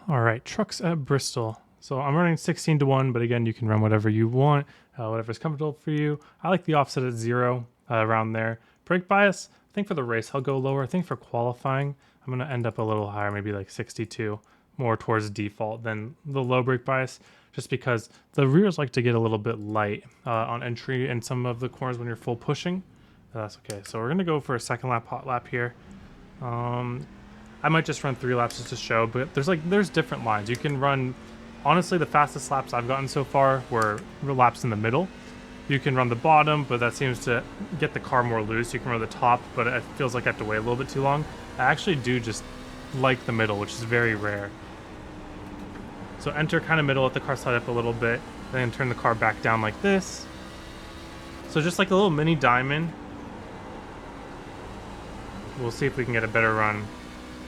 All right, trucks at Bristol. So I'm running 16 to 1, but again, you can run whatever you want, whatever's comfortable for you. I like the offset at 0 around there. Brake bias, I think for the race I'll go lower. I think for qualifying, I'm going to end up a little higher, maybe like 62, more towards default than the low brake bias, just because the rears like to get a little bit light on entry in some of the corners when you're full pushing. That's okay. So we're going to go for a second lap, hot lap here. I might just run 3 laps just to show, but there's different lines. You can run, honestly, the fastest laps I've gotten so far were laps in the middle. You can run the bottom, but that seems to get the car more loose. You can run the top, but it feels like I have to wait a little bit too long. I actually do just like the middle, which is very rare. So enter kind of middle, let the car slide up a little bit, then turn the car back down like this. So just like a little mini diamond. We'll see if we can get a better run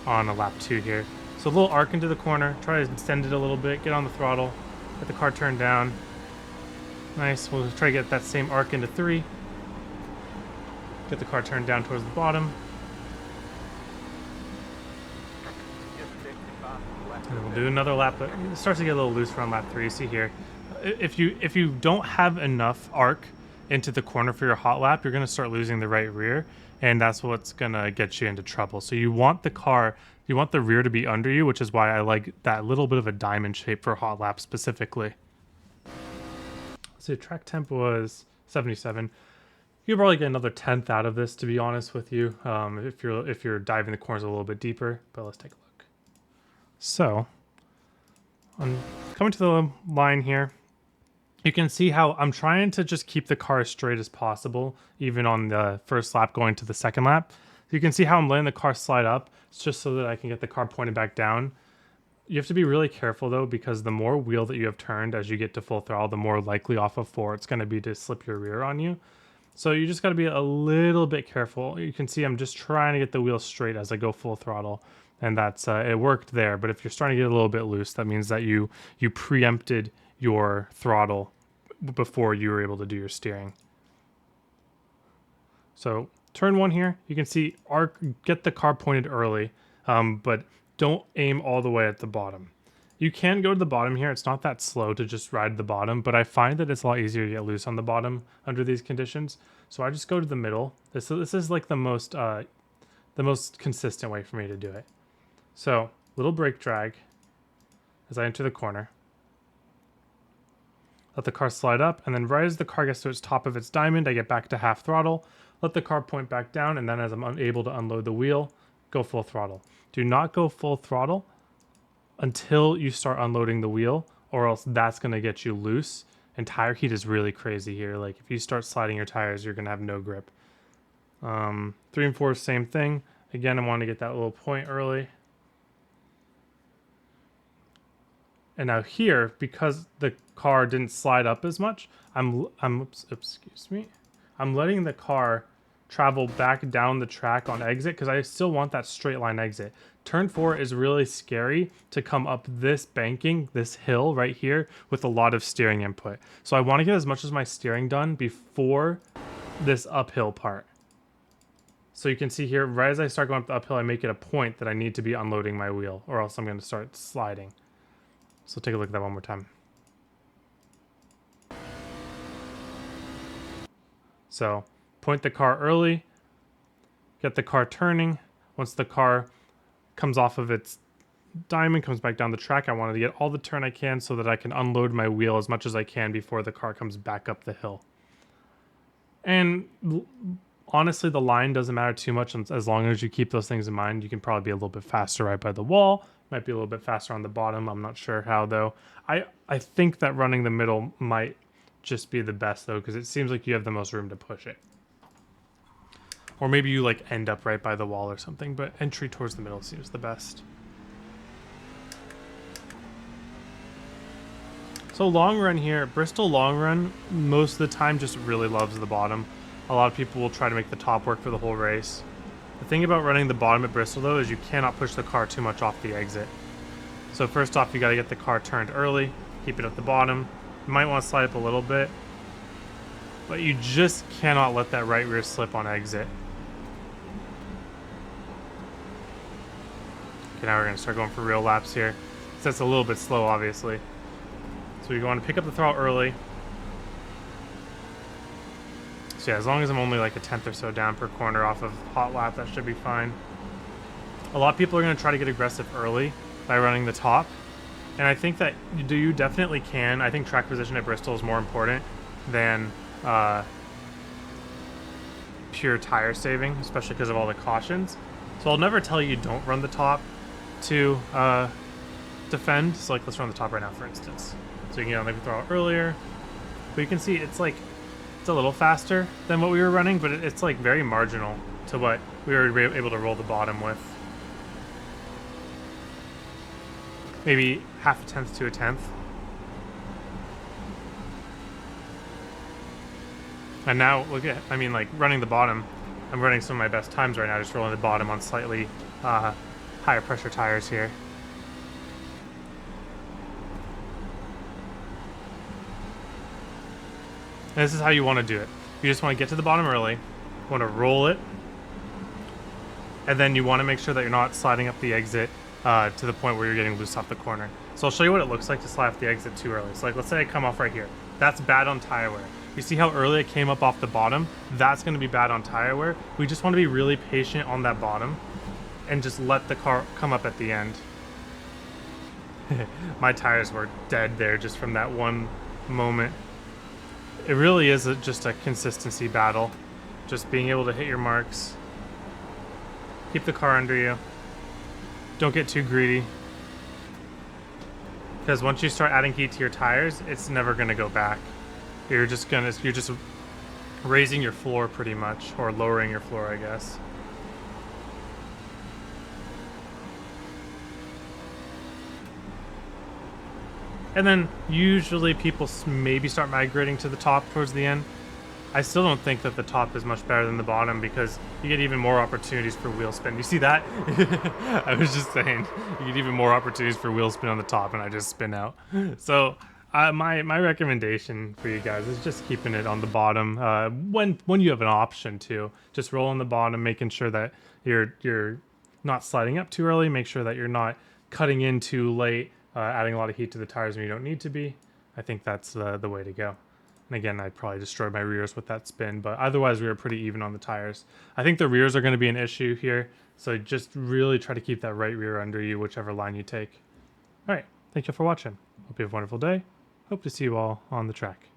on a lap 2 here. So a little arc into the corner, try to extend it a little bit, get on the throttle, get the car turned down. Nice, we'll try to get that same arc into 3. Get the car turned down towards the bottom. And we'll do another lap, but it starts to get a little loose around lap 3, see here. If you don't have enough arc into the corner for your hot lap, you're gonna start losing the right rear, and that's what's gonna get you into trouble. So you want the rear to be under you, which is why I like that little bit of a diamond shape for hot lap specifically. So track temp was 77. You'll probably get another 10th out of this, to be honest with you, if you're diving the corners a little bit deeper. But let's take a look. So, I'm coming to the line here. You can see how I'm trying to just keep the car as straight as possible, even on the first lap going to the second lap. You can see how I'm letting the car slide up, just so that I can get the car pointed back down. You have to be really careful though, because the more wheel that you have turned as you get to full throttle, the more likely off of 4 it's going to be to slip your rear on you. So you just got to be a little bit careful. You can see I'm just trying to get the wheel straight as I go full throttle, and that's it worked there. But if you're starting to get a little bit loose, that means that you preempted your throttle before you were able to do your steering. So turn 1 here, you can see arc, get the car pointed early, but don't aim all the way at the bottom. You can go to the bottom here. It's not that slow to just ride the bottom, but I find that it's a lot easier to get loose on the bottom under these conditions. So I just go to the middle. This is like the most consistent way for me to do it. So little brake drag as I enter the corner. Let the car slide up, and then right as the car gets to its top of its diamond, I get back to half throttle. Let the car point back down, and then as I'm unable to unload the wheel, go full throttle. Do not go full throttle until you start unloading the wheel, or else that's going to get you loose. And tire heat is really crazy here. Like if you start sliding your tires, you're going to have no grip. 3 and 4, same thing. Again, I want to get that little point early. And now here, because the car didn't slide up as much, I'm letting the car travel back down the track on exit, because I still want that straight line exit. Turn 4 is really scary to come up this banking, this hill right here, with a lot of steering input. So I want to get as much as my steering done before this uphill part. So you can see here, right as I start going up the uphill, I make it a point that I need to be unloading my wheel, or else I'm going to start sliding. So take a look at that one more time. So point the car early, get the car turning. Once the car comes off of its diamond, comes back down the track, I wanted to get all the turn I can so that I can unload my wheel as much as I can before the car comes back up the hill. And honestly, the line doesn't matter too much as long as you keep those things in mind. You can probably be a little bit faster right by the wall. Might be a little bit faster on the bottom. I'm not sure how though. I think that running the middle might just be the best though, because it seems like you have the most room to push it. Or maybe you like end up right by the wall or something, but entry towards the middle seems the best. So long run here, Bristol long run, most of the time just really loves the bottom. A lot of people will try to make the top work for the whole race. The thing about running the bottom at Bristol though is you cannot push the car too much off the exit. So first off, you got to get the car turned early, keep it at the bottom. You might want to slide up a little bit, but you just cannot let that right rear slip on exit. Okay, now we're going to start going for real laps here. that's a little bit slow, obviously. So you want to pick up the throttle early. So yeah, as long as I'm only like a tenth or so down per corner off of hot lap, that should be fine. A lot of people are going to try to get aggressive early by running the top. And I think that you definitely can. I think track position at Bristol is more important than pure tire saving, especially because of all the cautions. So I'll never tell you don't run the top to defend. So like, let's run the top right now, for instance. So you can maybe throw out earlier. But you can see it's like, it's a little faster than what we were running, but it's like very marginal to what we were able to roll the bottom with. Maybe half a tenth to a tenth. And now look at, I mean, like running the bottom, I'm running some of my best times right now, just rolling the bottom on slightly higher pressure tires here. And this is how you want to do it. You just want to get to the bottom early, you want to roll it, and then you want to make sure that you're not sliding up the exit to the point where you're getting loose off the corner. So I'll show you what it looks like to slide off the exit too early. So like, let's say I come off right here. That's bad on tire wear. You see how early it came up off the bottom? That's going to be bad on tire wear. We just want to be really patient on that bottom and just let the car come up at the end. My tires were dead there just from that one moment. It really is just a consistency battle. Just being able to hit your marks. Keep the car under you. Don't get too greedy. Because once you start adding heat to your tires, it's never going to go back. You're just raising your floor pretty much, or lowering your floor, I guess. And then usually people maybe start migrating to the top towards the end. I still don't think that the top is much better than the bottom because you get even more opportunities for wheel spin. You see that? I was just saying, you get even more opportunities for wheel spin on the top and I just spin out. So my recommendation for you guys is just keeping it on the bottom when you have an option to. Just roll on the bottom, making sure that you're not sliding up too early. Make sure that you're not cutting in too late, adding a lot of heat to the tires when you don't need to be. I think that's the way to go. And again, I'd probably destroy my rears with that spin, but otherwise we were pretty even on the tires. I think the rears are going to be an issue here, so just really try to keep that right rear under you, whichever line you take. All right, thank you for watching. Hope you have a wonderful day. Hope to see you all on the track.